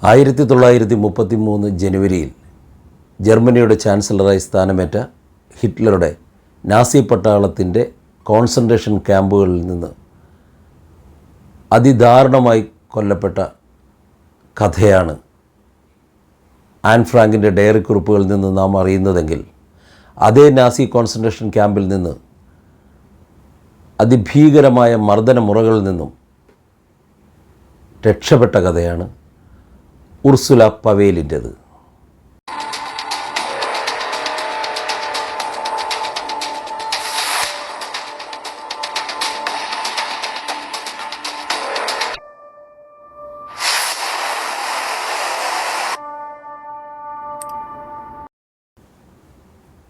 1933 ജനുവരിയിൽ ജർമ്മനിയുടെ ചാൻസലറായി സ്ഥാനമേറ്റ ഹിറ്റ്ലറുടെ Nazi പട്ടാളത്തിൻ്റെ concentration ക്യാമ്പുകളിൽ നിന്ന് അതിദാരുണമായി കൊല്ലപ്പെട്ട കഥയാണ് ആൻ ഫ്രാങ്കിൻ്റെ ഡയറി കുറിപ്പുകളിൽ നിന്ന് നാം അറിയുന്നതെങ്കിൽ, അതേ നാസി കോൺസെൻട്രേഷൻ ക്യാമ്പിൽ നിന്ന് അതിഭീകരമായ മർദ്ദനമുറകളിൽ നിന്നും രക്ഷപ്പെട്ട കഥയാണ് ഉർസുല പവേലിൻ്റേത്.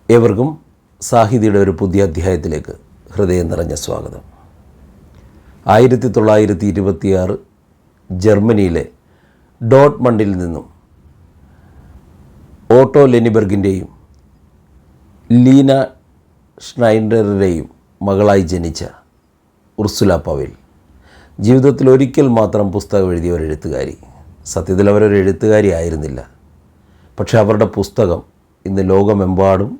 ഏവർക്കും സാഹിതിയുടെ ഒരു പുതിയ അധ്യായത്തിലേക്ക് ഹൃദയം നിറഞ്ഞ സ്വാഗതം. 1926 ജർമ്മനിയിലെ ഡോട്ട്മണ്ടിൽ നിന്നും ഓട്ടോ ലെനിബർഗിൻ്റെയും ലീന ഷ്നൈഡറുടെയും മകളായി ജനിച്ച ഉർസുല പവേൽ ജീവിതത്തിൽ ഒരിക്കൽ മാത്രം പുസ്തകം എഴുതിയ ഒരു എഴുത്തുകാരി. സത്യത്തിൽ അവരൊരു എഴുത്തുകാരി ആയിരുന്നില്ല, പക്ഷേ അവരുടെ പുസ്തകം ഇന്ന് ലോകമെമ്പാടും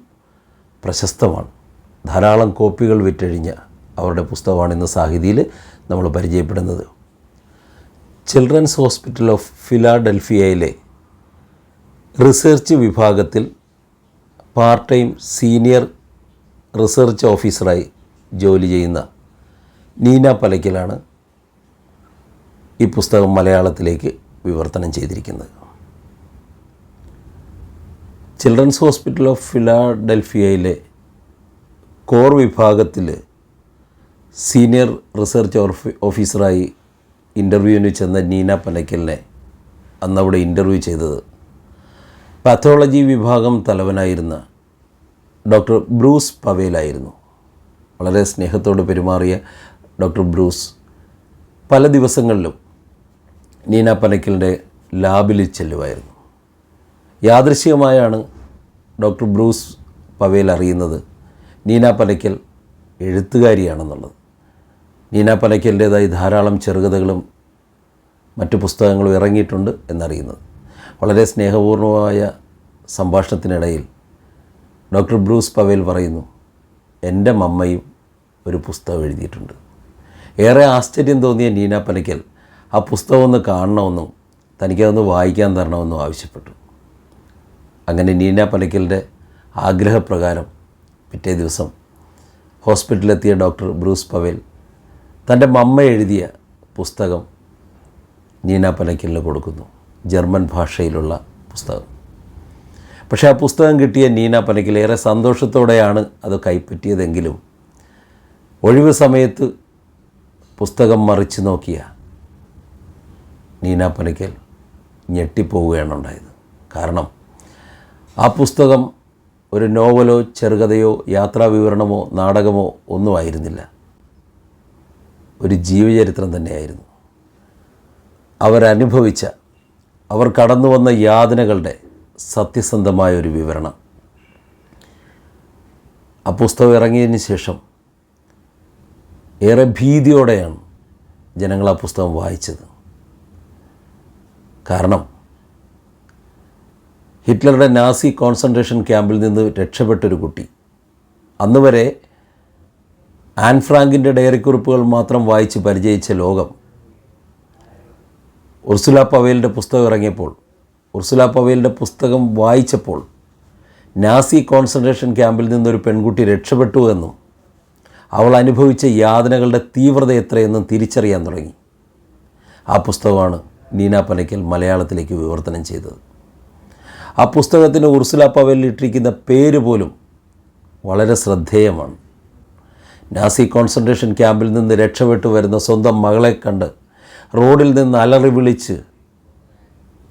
പ്രശസ്തമാണ്. ധാരാളം കോപ്പികൾ വിറ്റഴിഞ്ഞ അവരുടെ പുസ്തകമാണ് ഇന്ന് സാഹിതിയിൽ നമ്മൾ പരിചയപ്പെടുന്നത്. ചിൽഡ്രൻസ് ഹോസ്പിറ്റൽ ഓഫ് ഫിലാഡൽഫിയയിലെ റിസർച്ച് വിഭാഗത്തിൽ പാർട്ട് ടൈം സീനിയർ റിസർച്ച് ഓഫീസറായി ജോലി ചെയ്യുന്ന നീന പലയ്ക്കലാണ് ഈ പുസ്തകം മലയാളത്തിലേക്ക് വിവർത്തനം ചെയ്തിരിക്കുന്നത്. ചിൽഡ്രൻസ് ഹോസ്പിറ്റൽ ഓഫ് ഫിലാഡൽഫിയയിലെ കോർ വിഭാഗത്തിൽ സീനിയർ റിസർച്ച് ഓഫീസറായി ഇൻ്റർവ്യൂവിന് ചെന്ന നീന പലയ്ക്കലിനെ അന്നവിടെ ഇൻ്റർവ്യൂ ചെയ്തത് പാത്തോളജി വിഭാഗം തലവനായിരുന്ന ഡോക്ടർ ബ്രൂസ് പവേലായിരുന്നു. വളരെ സ്നേഹത്തോട് പെരുമാറിയ ഡോക്ടർ ബ്രൂസ് പല ദിവസങ്ങളിലും നീന പലയ്ക്കലിൻ്റെ ലാബിൽ ചെല്ലുമായിരുന്നു. യാദൃശ്ചികമായാണ് ഡോക്ടർ ബ്രൂസ് പവേൽ അറിയുന്നത് നീന പലയ്ക്കൽ എഴുത്തുകാരിയാണെന്നുള്ളത്. നീന പലയ്ക്കലിൻ്റേതായി ധാരാളം ചെറുകഥകളും മറ്റു പുസ്തകങ്ങളും ഇറങ്ങിയിട്ടുണ്ട് എന്നറിയുന്നത്. വളരെ സ്നേഹപൂർണമായ സംഭാഷണത്തിനിടയിൽ ഡോക്ടർ ബ്രൂസ് പവേൽ പറയുന്നു, എൻ്റെ മമ്മയും ഒരു പുസ്തകം എഴുതിയിട്ടുണ്ട്. ഏറെ ആശ്ചര്യം തോന്നിയ നീന പലയ്ക്കൽ ആ പുസ്തകം ഒന്ന് കാണണമെന്നും തനിക്കതൊന്ന് വായിക്കാൻ തരണമെന്നും ആവശ്യപ്പെട്ടു. അങ്ങനെ നീന പലയ്ക്കലിൻ്റെ ആഗ്രഹപ്രകാരം പിറ്റേ ദിവസം ഹോസ്പിറ്റലിലെത്തിയ ഡോക്ടർ ബ്രൂസ് പവേൽ തൻ്റെ മമ്മ എഴുതിയ പുസ്തകം നീന പലയ്ക്കലിന് കൊടുക്കുന്നു. ജർമ്മൻ ഭാഷയിലുള്ള പുസ്തകം. പക്ഷേ ആ പുസ്തകം കിട്ടിയ നീന പലയ്ക്കൽ ഏറെ സന്തോഷത്തോടെയാണ് അത് കൈപ്പറ്റിയതെങ്കിലും ഒഴിവ് സമയത്ത് പുസ്തകം മറിച്ച് നോക്കിയ നീന പലയ്ക്കൽ ഞെട്ടിപ്പോവുകയാണ് ഉണ്ടായത്. കാരണം ആ പുസ്തകം ഒരു നോവലോ ചെറുകഥയോ യാത്രാവിവരണമോ നാടകമോ ഒന്നും ആയിരുന്നില്ല, ഒരു ജീവചരിത്രം തന്നെയായിരുന്നു. അവരനുഭവിച്ച, അവർ കടന്നു വന്ന യാതനകളുടെ സത്യസന്ധമായൊരു വിവരണം. ആ പുസ്തകം ഇറങ്ങിയതിന് ശേഷം ഏറെ ഭീതിയോടെയാണ് ജനങ്ങൾ ആ പുസ്തകം വായിച്ചത്. കാരണം ഹിറ്റ്ലറുടെ നാസി കോൺസെൻട്രേഷൻ ക്യാമ്പിൽ നിന്ന് രക്ഷപ്പെട്ടൊരു കുട്ടി, അന്ന് വരെ ആൻ ഫ്രാങ്കിൻ്റെ ഡയറി കുറിപ്പുകൾ മാത്രം വായിച്ച് പരിചയിച്ച ലോകം ഉർസുല പവേലിൻ്റെ പുസ്തകം ഇറങ്ങിയപ്പോൾ, ഉർസുല പവേലിൻ്റെ പുസ്തകം വായിച്ചപ്പോൾ നാസി കോൺസെൻട്രേഷൻ ക്യാമ്പിൽ നിന്നൊരു പെൺകുട്ടി രക്ഷപ്പെട്ടു എന്നും അവൾ അനുഭവിച്ച യാതനകളുടെ തീവ്രത എത്രയെന്നും തിരിച്ചറിയാൻ തുടങ്ങി. ആ പുസ്തകമാണ് നീന പലയ്ക്കൽ മലയാളത്തിലേക്ക് വിവർത്തനം ചെയ്തത്. ആ പുസ്തകത്തിന് ഉർസുല പവേലിൽ ഇട്ടിരിക്കുന്ന പേര് പോലും വളരെ ശ്രദ്ധേയമാണ്. നാസി കോൺസെൻട്രേഷൻ ക്യാമ്പിൽ നിന്ന് രക്ഷപ്പെട്ടു വരുന്ന സ്വന്തം മകളെ കണ്ട് റോഡിൽ നിന്ന് അലറി വിളിച്ച്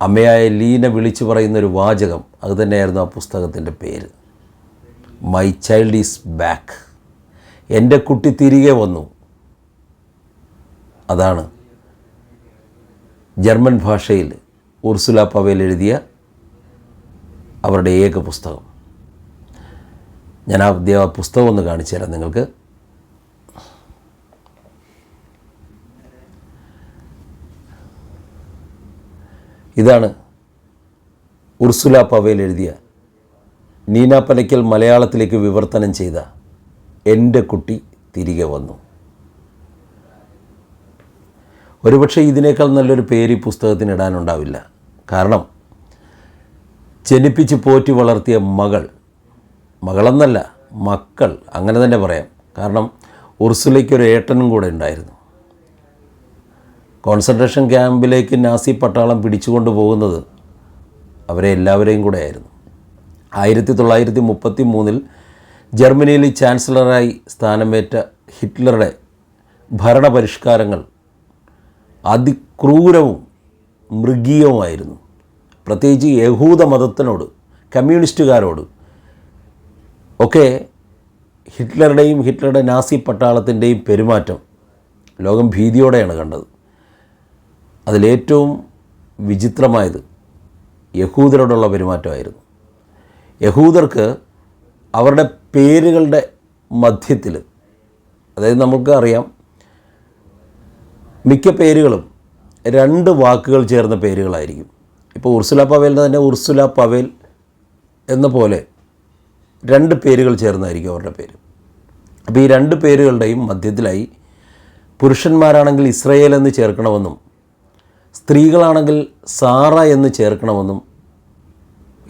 അമ്മയായ ലീന വിളിച്ചു പറയുന്നൊരു വാചകം, അതുതന്നെയായിരുന്നു ആ പുസ്തകത്തിൻ്റെ പേര്. My child is back. എൻ്റെ കുട്ടി തിരികെ വന്നു. അതാണ് ജർമ്മൻ ഭാഷയിൽ ഉർസുല പവേൽ എഴുതിയ അവരുടെ ഏക പുസ്തകം. ഞാൻ ആ പുസ്തകം ഒന്ന് കാണിച്ചു തരാം നിങ്ങൾക്ക്. ഇതാണ് ഉർസുല പവേൽ എഴുതിയ, നീന പനയ്ക്കൽ മലയാളത്തിലേക്ക് വിവർത്തനം ചെയ്ത എൻ്റെ കുട്ടി തിരികെ വന്നു. ഒരുപക്ഷെ ഇതിനേക്കാൾ നല്ലൊരു പേര് ഈ പുസ്തകത്തിന് ഇടാനുണ്ടാവില്ല. കാരണം ജനിപ്പിച്ച് പോറ്റി വളർത്തിയ മകളെന്നല്ല, മക്കൾ അങ്ങനെ തന്നെ പറയാം. കാരണം ഉർസുലയ്ക്കൊരു ഏട്ടനും കൂടെ ഉണ്ടായിരുന്നു. കോൺസെൻട്രേഷൻ ക്യാമ്പിലേക്ക് നാസി പട്ടാളം പിടിച്ചുകൊണ്ട് പോകുന്നത് അവരെ എല്ലാവരെയും കൂടെ ആയിരുന്നു. 1933 ജർമ്മനിയിൽ ചാൻസലറായി സ്ഥാനമേറ്റ ഹിറ്റ്ലറുടെ ഭരണപരിഷ്കാരങ്ങൾ അതിക്രൂരവും മൃഗീയവുമായിരുന്നു. പ്രത്യേകിച്ച് യഹൂദ മതത്തിനോട്, കമ്മ്യൂണിസ്റ്റുകാരോട് ഒക്കെ ഹിറ്റ്ലറുടെ നാസി പട്ടാളത്തിൻ്റെയും പെരുമാറ്റം ലോകം ഭീതിയോടെയാണ് കണ്ടത്. അതിലേറ്റവും വിചിത്രമായത് യഹൂദരോടുള്ള പെരുമാറ്റമായിരുന്നു. യഹൂദർക്ക് അവരുടെ പേരുകളുടെ മധ്യത്തിൽ, അതായത് നമുക്ക് അറിയാം മിക്ക പേരുകളും 2 വാക്കുകൾ ചേർന്ന പേരുകളായിരിക്കും. ഇപ്പോൾ ഉർസുല പവേലിൻ്റെ തന്നെ ഉർസുല പവേൽ എന്ന പോലെ 2 പേരുകൾ ചേർന്നായിരിക്കും അവരുടെ പേര്. അപ്പോൾ ഈ 2 പേരുകളുടെയും മധ്യത്തിലായി പുരുഷന്മാരാണെങ്കിൽ ഇസ്രയേൽ എന്ന് ചേർക്കണമെന്നും സ്ത്രീകളാണെങ്കിൽ സാറ എന്ന് ചേർക്കണമെന്നും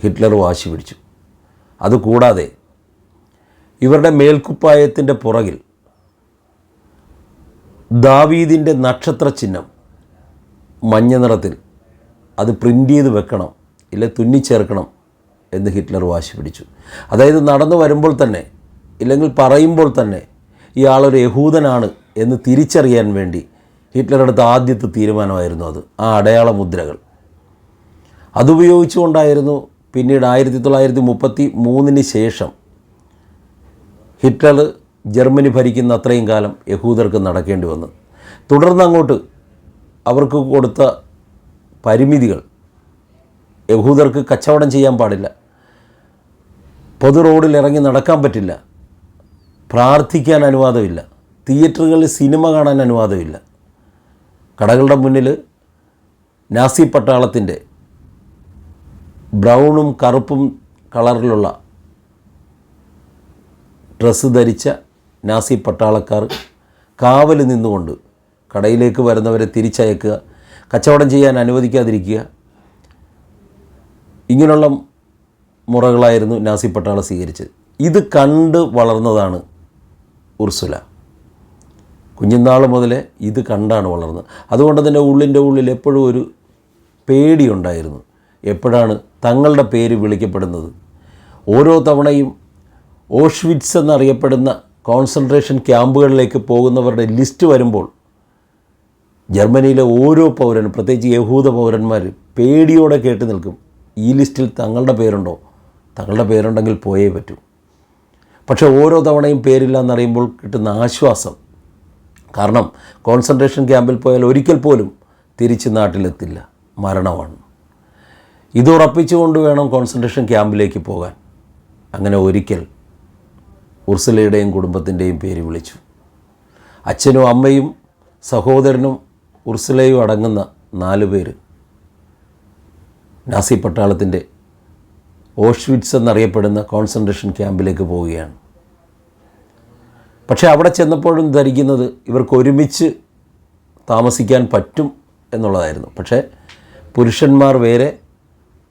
ഹിറ്റ്ലർ വാശി പിടിച്ചു. അതുകൂടാതെ ഇവരുടെ മേൽക്കുപ്പായത്തിൻ്റെ പുറകിൽ ദാവീദിൻ്റെ നക്ഷത്ര ചിഹ്നം മഞ്ഞ നിറത്തിൽ അത് പ്രിൻ്റ് ചെയ്ത് വെക്കണം, ഇല്ല തുന്നിച്ചേർക്കണം എന്ന് ഹിറ്റ്ലർ വാശി പിടിച്ചു. അതായത് നടന്നു വരുമ്പോൾ തന്നെ, ഇല്ലെങ്കിൽ പറയുമ്പോൾ തന്നെ ഇയാളൊരു യഹൂദനാണ് എന്ന് തിരിച്ചറിയാൻ വേണ്ടി ഹിറ്റ്ലറുടെ ആദ്യത്തെ തീരുമാനമായിരുന്നു അത്, ആ അടയാള മുദ്രകൾ. അതുപയോഗിച്ചുകൊണ്ടായിരുന്നു പിന്നീട് 1933 ശേഷം ഹിറ്റ്ലർ ജർമ്മനി ഭരിക്കുന്ന അത്രയും കാലം യഹൂദർക്ക് നടക്കേണ്ടി വന്നു. തുടർന്നങ്ങോട്ട് അവർക്ക് കൊടുത്ത പരിമിതികൾ, യഹൂദർക്ക് കച്ചവടം ചെയ്യാൻ പാടില്ല, പൊതു റോഡിൽ ഇറങ്ങി നടക്കാൻ പറ്റില്ല, പ്രാർത്ഥിക്കാൻ അനുവാദമില്ല, തിയേറ്ററുകളിൽ സിനിമ കാണാൻ അനുവാദമില്ല, കടകളുടെ മുന്നിൽ നാസി പട്ടാളത്തിൻ്റെ ബ്രൗണും കറുപ്പും കളറിലുള്ള ഡ്രസ്സ് ധരിച്ച നാസി പട്ടാളക്കാർ കാവൽ നിന്നുകൊണ്ട് കടയിലേക്ക് വരുന്നവരെ തിരിച്ചയക്കുക, കച്ചവടം ചെയ്യാൻ അനുവദിക്കാതിരിക്കുക, ഇങ്ങനെയുള്ള മുറകളായിരുന്നു നാസി പട്ടാളം സ്വീകരിച്ചത്. ഇത് കണ്ട് വളർന്നതാണ് ഉർസുല. കുഞ്ഞുനാൾ മുതലേ ഇത് കണ്ടാണ് വളർന്നത്. അതുകൊണ്ട് തന്നെ ഉള്ളിൽ എപ്പോഴും ഒരു പേടിയുണ്ടായിരുന്നു. എപ്പോഴാണ് തങ്ങളുടെ പേര് വിളിക്കപ്പെടുന്നത്? ഓരോ തവണയും ഓഷ്വിറ്റ്സ് എന്നറിയപ്പെടുന്ന കോൺസെൻട്രേഷൻ ക്യാമ്പുകളിലേക്ക് പോകുന്നവരുടെ ലിസ്റ്റ് വരുമ്പോൾ ജർമ്മനിയിലെ ഓരോ പൗരനും, പ്രത്യേകിച്ച് യഹൂദ പൗരന്മാർ പേടിയോടെ കേട്ട് നിൽക്കും, ഈ ലിസ്റ്റിൽ തങ്ങളുടെ പേരുണ്ടോ? തങ്ങളുടെ പേരുണ്ടെങ്കിൽ പോയേ പറ്റൂ. പക്ഷേ ഓരോ തവണയും പേരില്ല എന്നറിയുമ്പോൾ കിട്ടുന്ന ആശ്വാസം, കാരണം കോൺസെൻട്രേഷൻ ക്യാമ്പിൽ പോയാൽ ഒരിക്കൽ പോലും തിരിച്ച് നാട്ടിലെത്തില്ല, മരണമാണ്. ഇതുറപ്പിച്ചുകൊണ്ട് വേണം കോൺസെൻട്രേഷൻ ക്യാമ്പിലേക്ക് പോകാൻ. അങ്ങനെ ഒരിക്കൽ ഉർസുലയുടെയും കുടുംബത്തിൻ്റെയും പേര് വിളിച്ചു. അച്ഛനും അമ്മയും സഹോദരനും ഉർസുലയും അടങ്ങുന്ന 4 പേര് നാസി പട്ടാളത്തിൻ്റെ ഓഷ്വിറ്റ്സ് എന്നറിയപ്പെടുന്ന കോൺസെൻട്രേഷൻ ക്യാമ്പിലേക്ക് പോവുകയാണ്. പക്ഷേ അവിടെ ചെന്നപ്പോഴും ധരിക്കുന്നത് ഇവർക്ക് ഒരുമിച്ച് താമസിക്കാൻ പറ്റും എന്നുള്ളതായിരുന്നു. പക്ഷേ പുരുഷന്മാർ വേറെ,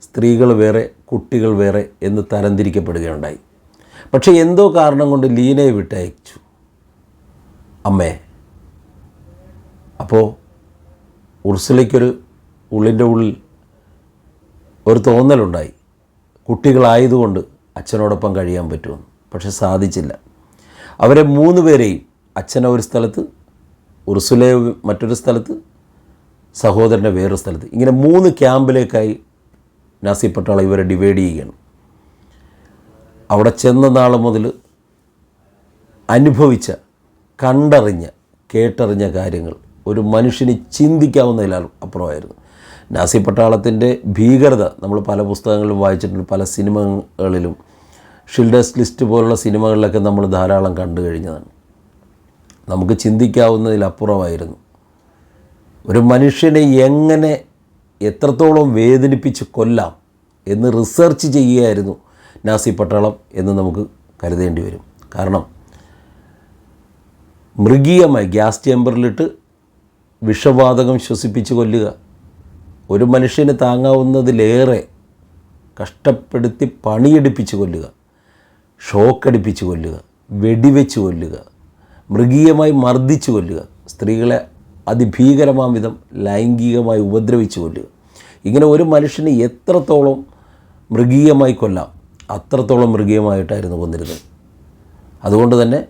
സ്ത്രീകൾ വേറെ, കുട്ടികൾ വേറെ എന്ന് തരംതിരിക്കപ്പെടുകയുണ്ടായി. പക്ഷേ എന്തോ കാരണം കൊണ്ട് ലീനയെ വിട്ടയച്ചു അമ്മയെ. അപ്പോൾ ഉർസുലയ്ക്കൊരു ഉള്ളിൻ്റെ ഉള്ളിൽ ഒരു തോന്നലുണ്ടായി, കുട്ടികളായതുകൊണ്ട് അച്ഛനോടൊപ്പം കഴിയാൻ പറ്റുമെന്ന്. പക്ഷെ സാധിച്ചില്ല. അവരെ 3 പേരെയും, അച്ഛനെ ഒരു സ്ഥലത്ത്, ഉർസുലയെ മറ്റൊരു സ്ഥലത്ത്, സഹോദരനെ വേറൊരു സ്ഥലത്ത്, ഇങ്ങനെ 3 ക്യാമ്പിലേക്കായി നാസി പട്ടാളം ഇവരെ ഡിവൈഡ് ചെയ്യുകയാണ്. അവിടെ ചെന്ന നാൾ മുതൽ അനുഭവിച്ച, കണ്ടറിഞ്ഞ, കേട്ടറിഞ്ഞ കാര്യങ്ങൾ ഒരു മനുഷ്യന് ചിന്തിക്കാവുന്നതിലും അപ്പുറമായിരുന്നു. നാസി പട്ടാളത്തിൻ്റെ ഭീകരത നമ്മൾ പല പുസ്തകങ്ങളിലും വായിച്ചിട്ടുണ്ട്, പല സിനിമകളിലും, ഷിൽഡേഴ്സ് ലിസ്റ്റ് പോലുള്ള സിനിമകളിലൊക്കെ നമ്മൾ ധാരാളം കണ്ടു കഴിഞ്ഞതാണ്. നമുക്ക് ചിന്തിക്കാവുന്നതിലപ്പുറമായിരുന്നു. ഒരു മനുഷ്യനെ എങ്ങനെ എത്രത്തോളം വേദനിപ്പിച്ച് കൊല്ലാം എന്ന് റിസർച്ച് ചെയ്യുകയായിരുന്നു നാസി പട്ടാളം എന്ന് നമുക്ക് കരുതേണ്ടി വരും. കാരണം മൃഗീയമായി ഗ്യാസ് ചേമ്പറിലിട്ട് വിഷവാതകം ശ്വസിപ്പിച്ച് കൊല്ലുക, ഒരു മനുഷ്യന് താങ്ങാവുന്നതിലേറെ കഷ്ടപ്പെടുത്തി പണിയെടുപ്പിച്ച് കൊല്ലുക, ഷോക്കടിപ്പിച്ച് കൊല്ലുക, വെടിവെച്ച് കൊല്ലുക, മൃഗീയമായി മർദ്ദിച്ച് കൊല്ലുക, സ്ത്രീകളെ അതിഭീകരമാം വിധം ലൈംഗികമായി ഉപദ്രവിച്ച് കൊല്ലുക. ഇങ്ങനെ ഒരു മനുഷ്യന് എത്രത്തോളം മൃഗീയമായി കൊല്ലാം അത്രത്തോളം മൃഗീയമായിട്ടായിരുന്നു കൊന്നിരുന്നത്. അതുകൊണ്ട് തന്നെ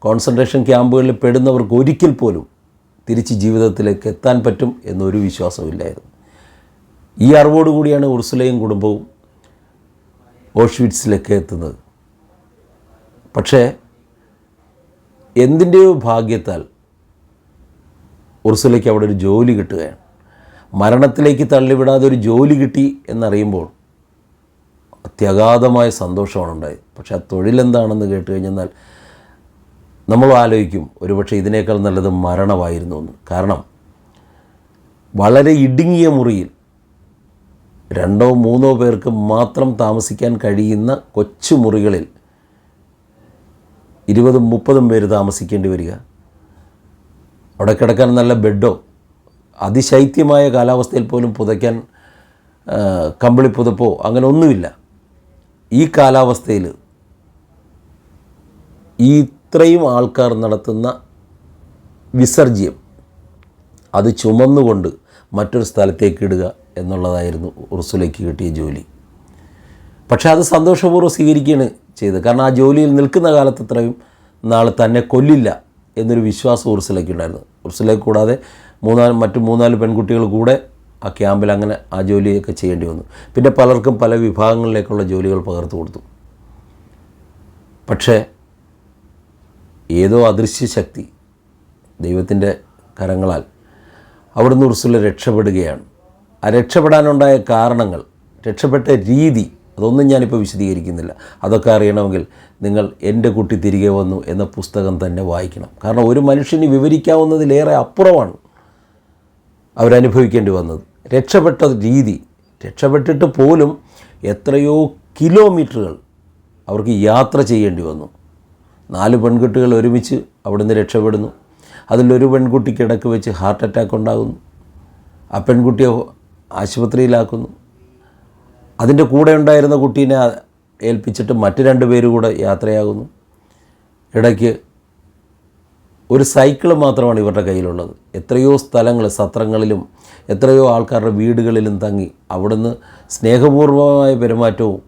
കോൺസെൻട്രേഷൻ ക്യാമ്പുകളിൽ പെടുന്നവർക്ക് ഒരിക്കൽ പോലും തിരിച്ച് ജീവിതത്തിലേക്ക് എത്താൻ പറ്റും എന്നൊരു വിശ്വാസമില്ലായിരുന്നു. ഈ അറിവോടുകൂടിയാണ് ഉർസുലയും കുടുംബവും ഓഷ്വിറ്റ്സിലേക്ക് എത്തുന്നത്. പക്ഷേ എന്തിൻ്റെയോ ഭാഗ്യത്താൽ ഉർസുലയ്ക്ക് അവിടെ ഒരു ജോലി കിട്ടുകയാണ്. മരണത്തിലേക്ക് തള്ളിവിടാതെ ഒരു ജോലി കിട്ടി എന്നറിയുമ്പോൾ അത്യഗാധമായ സന്തോഷമാണ് ഉണ്ടായത്. പക്ഷേ ആ തൊഴിലെന്താണെന്ന് കേട്ട് കഴിഞ്ഞാൽ നമ്മൾ ആലോചിക്കും ഒരുപക്ഷെ ഇതിനേക്കാൾ നല്ലത് മരണമായിരുന്നു എന്ന്. കാരണം വളരെ ഇടുങ്ങിയ മുറിയിൽ 2-3 പേർക്ക് മാത്രം താമസിക്കാൻ കഴിയുന്ന കൊച്ചു മുറികളിൽ 20-30 പേര് താമസിക്കേണ്ടി വരിക. അവിടെ കിടക്കാൻ നല്ല ബെഡോ അതിശൈത്യമായ കാലാവസ്ഥയിൽ പോലും പുതയ്ക്കാൻ കമ്പിളിപ്പുതപ്പോ അങ്ങനെ ഒന്നുമില്ല. ഈ കാലാവസ്ഥയിൽ ഇത്രയും ആൾക്കാർ നടത്തുന്ന വിസർജ്യം അത് ചുമന്നുകൊണ്ട് മറ്റൊരു സ്ഥലത്തേക്ക് ഇടുക എന്നുള്ളതായിരുന്നു ഉർസുലയ്ക്ക് കിട്ടിയ ജോലി. പക്ഷേ അത് സന്തോഷപൂർവ്വം സ്വീകരിക്കുകയാണ് ചെയ്തത്. കാരണം ആ ജോലിയിൽ നിൽക്കുന്ന കാലത്ത് ഇത്രയും നാൾ തന്നെ കൊല്ലില്ല എന്നൊരു വിശ്വാസം ഉർസുലയ്ക്കുണ്ടായിരുന്നു. ഉർസുലയെ കൂടാതെ മറ്റു 3-4 പെൺകുട്ടികൾ കൂടെ ആ ക്യാമ്പിൽ അങ്ങനെ ആ ജോലിയൊക്കെ ചെയ്യേണ്ടി വന്നു. പിന്നെ പലർക്കും പല വിഭാഗങ്ങളിലേക്കുള്ള ജോലികൾ പകർന്നു കൊടുത്തു. പക്ഷേ ഏതോ അദൃശ്യ ശക്തി ദൈവത്തിൻ്റെ കരങ്ങളാൽ അവിടുന്ന് ഉർസുല രക്ഷപ്പെടുകയാണ്. ആ രക്ഷപ്പെടാനുണ്ടായ കാരണങ്ങൾ, രക്ഷപ്പെട്ട രീതി അതൊന്നും ഞാനിപ്പോൾ വിശദീകരിക്കുന്നില്ല. അതൊക്കെ അറിയണമെങ്കിൽ നിങ്ങൾ എൻ്റെ കുട്ടി തിരികെ വന്നു എന്ന പുസ്തകം തന്നെ വായിക്കണം. കാരണം ഒരു മനുഷ്യന് വിവരിക്കാവുന്നതിലേറെ അപ്പുറമാണ് അവരനുഭവിക്കേണ്ടി വന്നത്. രക്ഷപ്പെട്ട രീതി, രക്ഷപ്പെട്ടിട്ട് പോലും എത്രയോ കിലോമീറ്ററുകൾ അവർക്ക് യാത്ര ചെയ്യേണ്ടി വന്നു. 4 പെൺകുട്ടികൾ ഒരുമിച്ച് അവിടുന്ന് രക്ഷപ്പെടുന്നു. അതിലൊരു പെൺകുട്ടിക്ക് ഇടയ്ക്ക് വെച്ച് ഹാർട്ട് അറ്റാക്ക് ഉണ്ടാകുന്നു. ആ പെൺകുട്ടിയെ ആശുപത്രിയിലാക്കുന്നു. അതിൻ്റെ കൂടെ ഉണ്ടായിരുന്ന കുട്ടീനെ ഏൽപ്പിച്ചിട്ട് മറ്റ് 2 പേര് കൂടെ യാത്രയാകുന്നു. ഇടയ്ക്ക് ഒരു സൈക്കിള് മാത്രമാണ് ഇവരുടെ കയ്യിലുള്ളത്. എത്രയോ സ്ഥലങ്ങൾ, സത്രങ്ങളിലും എത്രയോ ആൾക്കാരുടെ വീടുകളിലും തങ്ങി അവിടുന്ന് സ്നേഹപൂർവമായ പെരുമാറ്റവും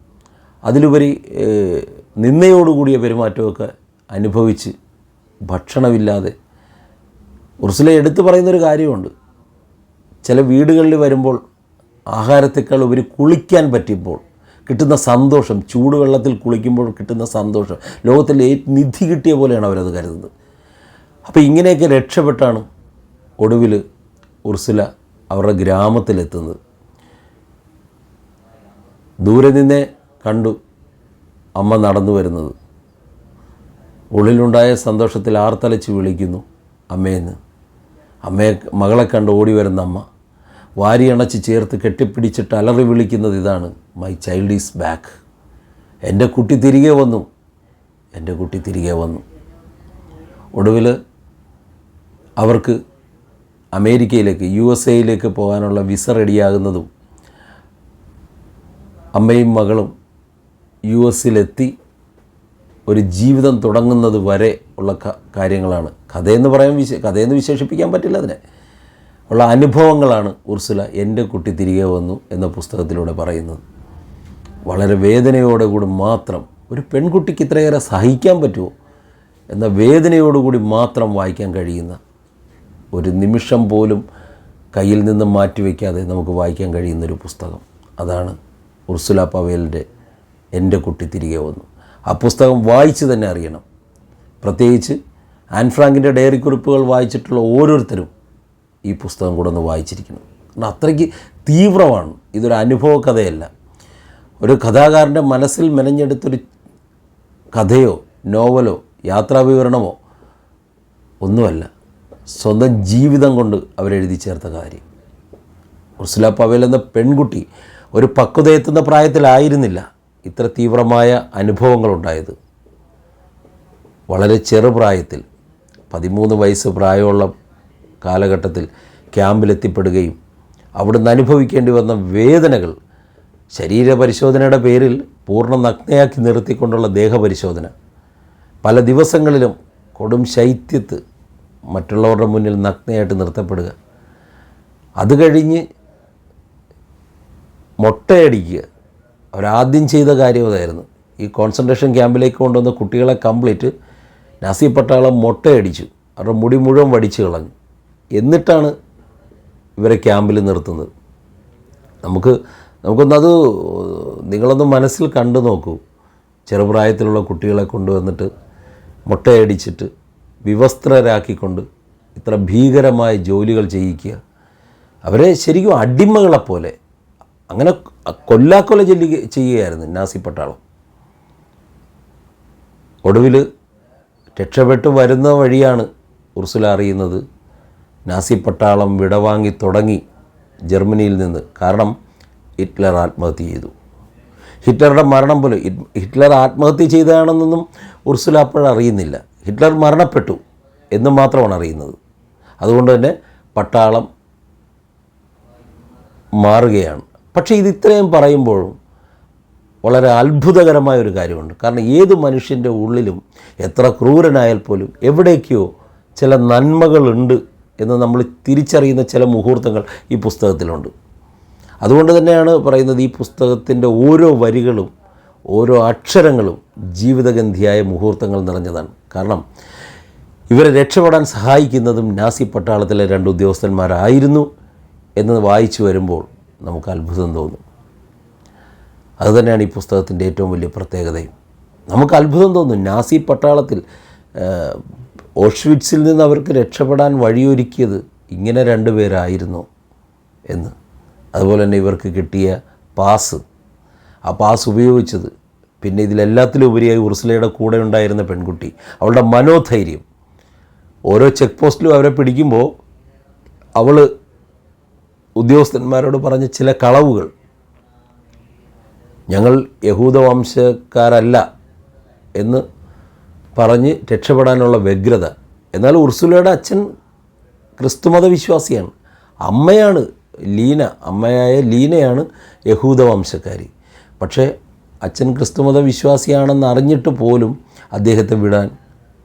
അതിലുപരി നിന്ദയോടുകൂടിയ പെരുമാറ്റമൊക്കെ അനുഭവിച്ച് ഭക്ഷണമില്ലാതെ ഉർസുല എടുത്തു പറയുന്നൊരു കാര്യമുണ്ട്. ചില വീടുകളിൽ വരുമ്പോൾ ആഹാരത്തേക്കാൾ ഉപരി കുളിക്കാൻ പറ്റിയപ്പോൾ കിട്ടുന്ന സന്തോഷം, ചൂടുവെള്ളത്തിൽ കുളിക്കുമ്പോൾ കിട്ടുന്ന സന്തോഷം ലോകത്തിലെ നിധി കിട്ടിയ പോലെയാണ് അവരത് കരുതുന്നത്. അപ്പോൾ ഇങ്ങനെയൊക്കെ രക്ഷപ്പെട്ടാണ് ഒടുവിൽ ഉർസുല അവരുടെ ഗ്രാമത്തിലെത്തുന്നത്. ദൂരെ നിന്നേ കണ്ടു അമ്മ നടന്നു വരുന്നത്. ഉള്ളിലുണ്ടായ സന്തോഷത്തിൽ ആർത്തലച്ച് വിളിക്കുന്നു അമ്മയെന്ന്. അമ്മയെ മകളെ കണ്ട് ഓടി വരുന്ന അമ്മ വാരി അണച്ച് ചേർത്ത് കെട്ടിപ്പിടിച്ചിട്ട് അലറി വിളിക്കുന്നത് ഇതാണ്: മൈ ചൈൽഡ് ഈസ് ബാക്ക്. എൻ്റെ കുട്ടി തിരികെ വന്നു, എൻ്റെ കുട്ടി തിരികെ വന്നു. ഒടുവിൽ അവർക്ക് അമേരിക്കയിലേക്ക്, USA പോകാനുള്ള വിസ റെഡിയാകുന്നതും അമ്മയും മകളും US ഒരു ജീവിതം തുടങ്ങുന്നത് വരെ ഉള്ള കാര്യങ്ങളാണ്. കഥയെന്ന് വിശേഷിപ്പിക്കാൻ പറ്റില്ല അതിനെ. ഉള്ള അനുഭവങ്ങളാണ് ഉർസുല എൻ്റെ കുട്ടി തിരികെ വന്നു എന്ന പുസ്തകത്തിലൂടെ പറയുന്നത്. വളരെ വേദനയോടുകൂടി മാത്രം, ഒരു പെൺകുട്ടിക്ക് ഇത്രയേറെ സഹിക്കാൻ പറ്റുമോ എന്ന വേദനയോടുകൂടി മാത്രം വായിക്കാൻ കഴിയുന്ന, ഒരു നിമിഷം പോലും കയ്യിൽ നിന്ന് മാറ്റിവെക്കാതെ നമുക്ക് വായിക്കാൻ കഴിയുന്നൊരു പുസ്തകം. അതാണ് ഉർസുല പവേലിൻ്റെ എൻ്റെ കുട്ടി തിരികെ വന്നു. ആ പുസ്തകം വായിച്ച് തന്നെ അറിയണം. പ്രത്യേകിച്ച് ആൻ ഫ്രാങ്കിൻ്റെ ഡയറി കുറിപ്പുകൾ വായിച്ചിട്ടുള്ള ഓരോരുത്തരും ഈ പുസ്തകം കൂടെ ഒന്ന് വായിച്ചിരിക്കണം. കാരണം അത്രയ്ക്ക് തീവ്രമാണ്. ഇതൊരു അനുഭവ കഥയല്ല. ഒരു കഥാകാരൻ്റെ മനസ്സിൽ മെനഞ്ഞെടുത്തൊരു കഥയോ നോവലോ യാത്രാവിവരണമോ ഒന്നുമല്ല. സ്വന്തം ജീവിതം കൊണ്ട് അവരെഴുതി ചേർത്ത കാര്യം. ഉർസുല പവേൽ എന്ന പെൺകുട്ടി ഒരു പക്വതയെത്തുന്ന പ്രായത്തിലായിരുന്നില്ല ഇത്ര തീവ്രമായ അനുഭവങ്ങളുണ്ടായത്. വളരെ ചെറുപ്രായത്തിൽ 13 വയസ്സ് പ്രായമുള്ള കാലഘട്ടത്തിൽ ക്യാമ്പിലെത്തിപ്പെടുകയും അവിടുന്ന് അനുഭവിക്കേണ്ടി വന്ന വേദനകൾ, ശരീരപരിശോധനയുടെ പേരിൽ പൂർണ്ണ നഗ്നയാക്കി നിർത്തിക്കൊണ്ടുള്ള ദേഹപരിശോധന, പല ദിവസങ്ങളിലും കൊടും ശൈത്യത്ത് മറ്റുള്ളവരുടെ മുന്നിൽ നഗ്നയായിട്ട് നിർത്തപ്പെടുക, അത് കഴിഞ്ഞ് മൊട്ടയടിക്കുക. അവരാദ്യം ചെയ്ത കാര്യം അതായിരുന്നു. ഈ കോൺസെൻട്രേഷൻ ക്യാമ്പിലേക്ക് കൊണ്ടുവന്ന കുട്ടികളെ കംപ്ലീറ്റ് നാസി പട്ടാളം മൊട്ടയടിച്ചു, അവരുടെ മുടി മുഴുവൻ വടിച്ചു കളഞ്ഞു. എന്നിട്ടാണ് ഇവരെ ക്യാമ്പിൽ നിർത്തുന്നത്. നമുക്കൊന്നത് നിങ്ങളൊന്ന് മനസ്സിൽ കണ്ടു നോക്കൂ. ചെറുപ്രായത്തിലുള്ള കുട്ടികളെ കൊണ്ടുവന്നിട്ട് മൊട്ടയടിച്ചിട്ട് വിവസ്ത്രരാക്കിക്കൊണ്ട് ഇത്ര ഭീകരമായ ജോലികൾ ചെയ്യിക്കുക, അവരെ ശരിക്കും അടിമകളെപ്പോലെ അങ്ങനെ കൊല്ലാക്കൊല ചെയ്യുകയായിരുന്നു നാസി പട്ടാളം. ഒടുവിൽ രക്ഷപ്പെട്ട് വരുന്ന വഴിയാണ് ഉർസുല അറിയുന്നത് നാസി പട്ടാളം വിടവാങ്ങി തുടങ്ങി ജർമ്മനിയിൽ നിന്ന്. കാരണം ഹിറ്റ്ലർ ആത്മഹത്യ ചെയ്തു. ഹിറ്റ്ലറുടെ മരണം പോലും, ഹിറ്റ്ലർ ആത്മഹത്യ ചെയ്തതാണെന്നൊന്നും ഉർസുല അപ്പോഴറിയുന്നില്ല. ഹിറ്റ്ലർ മരണപ്പെട്ടു എന്ന് മാത്രമാണ് അറിയുന്നത്. അതുകൊണ്ട് തന്നെ പട്ടാളം മാറുകയാണ്. പക്ഷേ ഇത് ഇത്രയും പറയുമ്പോഴും വളരെ അത്ഭുതകരമായൊരു കാര്യമുണ്ട്. കാരണം ഏത് മനുഷ്യൻ്റെ ഉള്ളിലും എത്ര ക്രൂരനായാൽ പോലും എവിടേക്കോ ചില നന്മകളുണ്ട് എന്ന് നമ്മൾ തിരിച്ചറിയുന്ന ചില മുഹൂർത്തങ്ങൾ ഈ പുസ്തകത്തിലുണ്ട്. അതുകൊണ്ട് തന്നെയാണ് പറയുന്നത് ഈ പുസ്തകത്തിൻ്റെ ഓരോ വരികളും ഓരോ അക്ഷരങ്ങളും ജീവിതഗന്ധിയായ മുഹൂർത്തങ്ങൾ നിറഞ്ഞതാണ്. കാരണം ഇവരെ രക്ഷപ്പെടാൻ സഹായിക്കുന്നതും നാസി പട്ടാളത്തിലെ 2 ഉദ്യോഗസ്ഥന്മാരായിരുന്നു എന്ന് വായിച്ചു വരുമ്പോൾ നമുക്ക് അത്ഭുതം തോന്നും. അതുതന്നെയാണ് ഈ പുസ്തകത്തിൻ്റെ ഏറ്റവും വലിയ പ്രത്യേകതയും. നമുക്ക് അത്ഭുതം തോന്നും, നാസി പട്ടാളത്തിൽ ഓഷ്വിറ്റ്സിൽ നിന്ന് അവർക്ക് രക്ഷപ്പെടാൻ വഴിയൊരുക്കിയത് ഇങ്ങനെ 2 പേരായിരുന്നു എന്ന്. അതുപോലെ തന്നെ ഇവർക്ക് കിട്ടിയ പാസ്, ആ പാസ് ഉപയോഗിച്ചത്, പിന്നെ ഇതിലെല്ലാത്തിലും ഉപരിയായി ഉർസുലയുടെ കൂടെ ഉണ്ടായിരുന്ന പെൺകുട്ടി, അവളുടെ മനോധൈര്യം. ഓരോ ചെക്ക് പോസ്റ്റിലും അവരെ പിടിക്കുമ്പോൾ അവൾ ഉദ്യോഗസ്ഥന്മാരോട് പറഞ്ഞ ചില കളവുകൾ, ഞങ്ങൾ യഹൂദ വംശക്കാരല്ല എന്ന് പറഞ്ഞ് രക്ഷപ്പെടാനുള്ള വ്യഗ്രത. എന്നാൽ ഉർസുലയുടെ അച്ഛൻ ക്രിസ്തുമത വിശ്വാസിയാണ്, അമ്മയാണ് ലീന, അമ്മയായ ലീനയാണ് യഹൂദ വംശക്കാരി. പക്ഷേ അച്ഛൻ ക്രിസ്തുമത വിശ്വാസിയാണെന്ന് അറിഞ്ഞിട്ട് പോലും അദ്ദേഹത്തെ വിടാൻ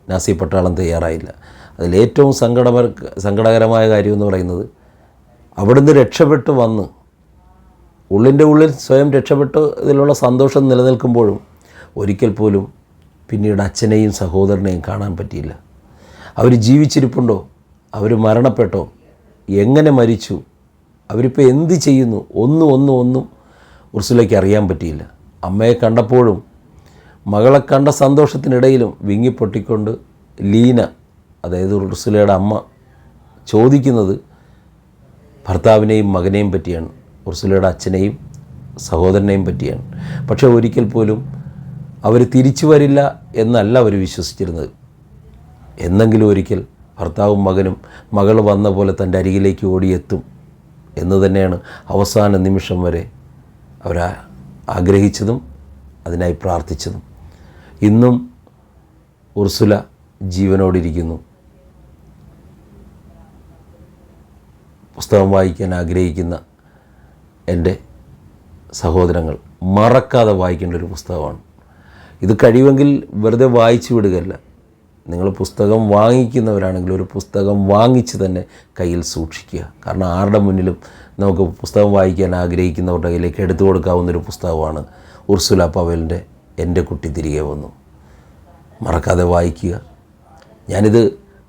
നാസി പട്ടാളം തയ്യാറായില്ല. അതിലേറ്റവും സങ്കടകരമായ കാര്യമെന്ന് പറയുന്നത്, അവിടുന്ന് രക്ഷപ്പെട്ട് വന്ന് ഉള്ളിൻ്റെ ഉള്ളിൽ സ്വയം രക്ഷപ്പെട്ടതിലുള്ള സന്തോഷം നിലനിൽക്കുമ്പോഴും ഒരിക്കൽ പോലും പിന്നീട് അച്ഛനെയും സഹോദരനെയും കാണാൻ പറ്റിയില്ല. അവർ ജീവിച്ചിരിപ്പുണ്ടോ, അവർ മരണപ്പെട്ടോ, എങ്ങനെ മരിച്ചു, അവരിപ്പോൾ എന്ത് ചെയ്യുന്നു, ഒന്നും ഉർസുലയ്ക്ക് അറിയാൻ പറ്റിയില്ല. അമ്മയെ കണ്ടപ്പോഴും മകളെ കണ്ട സന്തോഷത്തിനിടയിലും വിങ്ങിപ്പൊട്ടിക്കൊണ്ട് ലീന, അതായത് ഉർസുലയുടെ അമ്മ, ചോദിക്കുന്നത് ഭർത്താവിനെയും മകനെയും പറ്റിയാണ്, ഉർസുലയുടെ അച്ഛനെയും സഹോദരനെയും പറ്റിയാണ്. പക്ഷേ ഒരിക്കൽ പോലും അവർ തിരിച്ചു വരില്ല എന്നല്ല അവർ വിശ്വസിച്ചിരുന്നത്. എന്നെങ്കിലും ഒരിക്കൽ ഭർത്താവും മകനും മകൾ വന്ന പോലെ തൻ്റെ അരികിലേക്ക് ഓടിയെത്തും എന്ന് തന്നെയാണ് അവസാന നിമിഷം വരെ അവർ ആഗ്രഹിച്ചതും അതിനായി പ്രാർത്ഥിച്ചതും. ഇന്നും ഉർസുല ജീവനോടിരിക്കുന്നു. പുസ്തകം വായിക്കാൻ ആഗ്രഹിക്കുന്ന എൻ്റെ സഹോദരങ്ങൾ മറക്കാതെ വായിക്കേണ്ട ഒരു പുസ്തകമാണ് ഇത്. കഴിയുമെങ്കിൽ വെറുതെ വായിച്ചു വിടുകയല്ല, നിങ്ങൾ പുസ്തകം വാങ്ങിക്കുന്നവരാണെങ്കിൽ ഒരു പുസ്തകം വാങ്ങിച്ച് തന്നെ കയ്യിൽ സൂക്ഷിക്കുക. കാരണം ആരുടെ മുന്നിലും നമുക്ക് പുസ്തകം വായിക്കാൻ ആഗ്രഹിക്കുന്നവരുടെ കയ്യിലേക്ക് എടുത്തു കൊടുക്കാവുന്നൊരു പുസ്തകമാണ് ഉർസുല പവേലിൻ്റെ എൻ്റെ കുട്ടി തിരികെ വന്നു. മറക്കാതെ വായിക്കുക. ഞാനിത്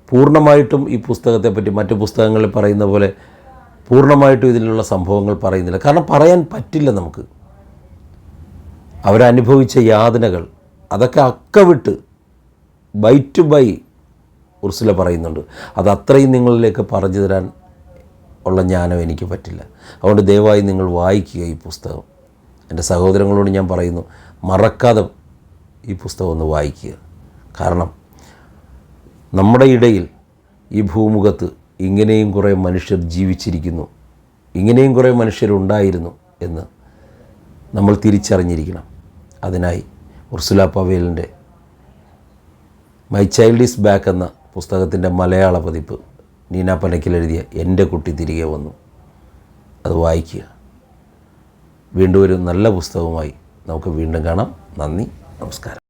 പൂർണ്ണമായിട്ടും ഈ പുസ്തകത്തെപ്പറ്റി മറ്റു പുസ്തകങ്ങളിൽ പറയുന്ന പോലെ പൂർണ്ണമായിട്ടും ഇതിലുള്ള സംഭവങ്ങൾ പറയുന്നില്ല. കാരണം പറയാൻ പറ്റില്ല നമുക്ക്. അവരനുഭവിച്ച യാതനകൾ അതൊക്കെ അക്കവിട്ട് ബൈ ടു ബൈ ഉർസുല പറയുന്നുണ്ട്. അത് അത്രയും നിങ്ങളിലേക്ക് പറഞ്ഞു തരാൻ ഉള്ള ജ്ഞാനം എനിക്ക് പറ്റില്ല. അതുകൊണ്ട് ദയവായി നിങ്ങൾ വായിക്കുക ഈ പുസ്തകം. എൻ്റെ സഹോദരങ്ങളോട് ഞാൻ പറയുന്നു, മറക്കാതെ ഈ പുസ്തകം ഒന്ന് വായിക്കുക. കാരണം നമ്മുടെ ഇടയിൽ ഈ ഭൂമുഖത്ത് ഇങ്ങനെയും കുറേ മനുഷ്യർ ജീവിച്ചിരിക്കുന്നു ഇങ്ങനെയും കുറേ മനുഷ്യരുണ്ടായിരുന്നു എന്ന് നമ്മൾ തിരിച്ചറിഞ്ഞിരിക്കണം. അതിനായി ഉർസുല പവേലിൻ്റെ മൈ ചൈൽഡ് ഈസ് ബാക്ക് എന്ന പുസ്തകത്തിൻ്റെ മലയാള പതിപ്പ് നീന പനക്കിൽ എഴുതിയ എൻ്റെ കുട്ടി തിരികെ വന്നു അത് വായിക്കുക. വീണ്ടും ഒരു നല്ല പുസ്തകവുമായി നമുക്ക് വീണ്ടും കാണാം. നന്ദി, നമസ്കാരം.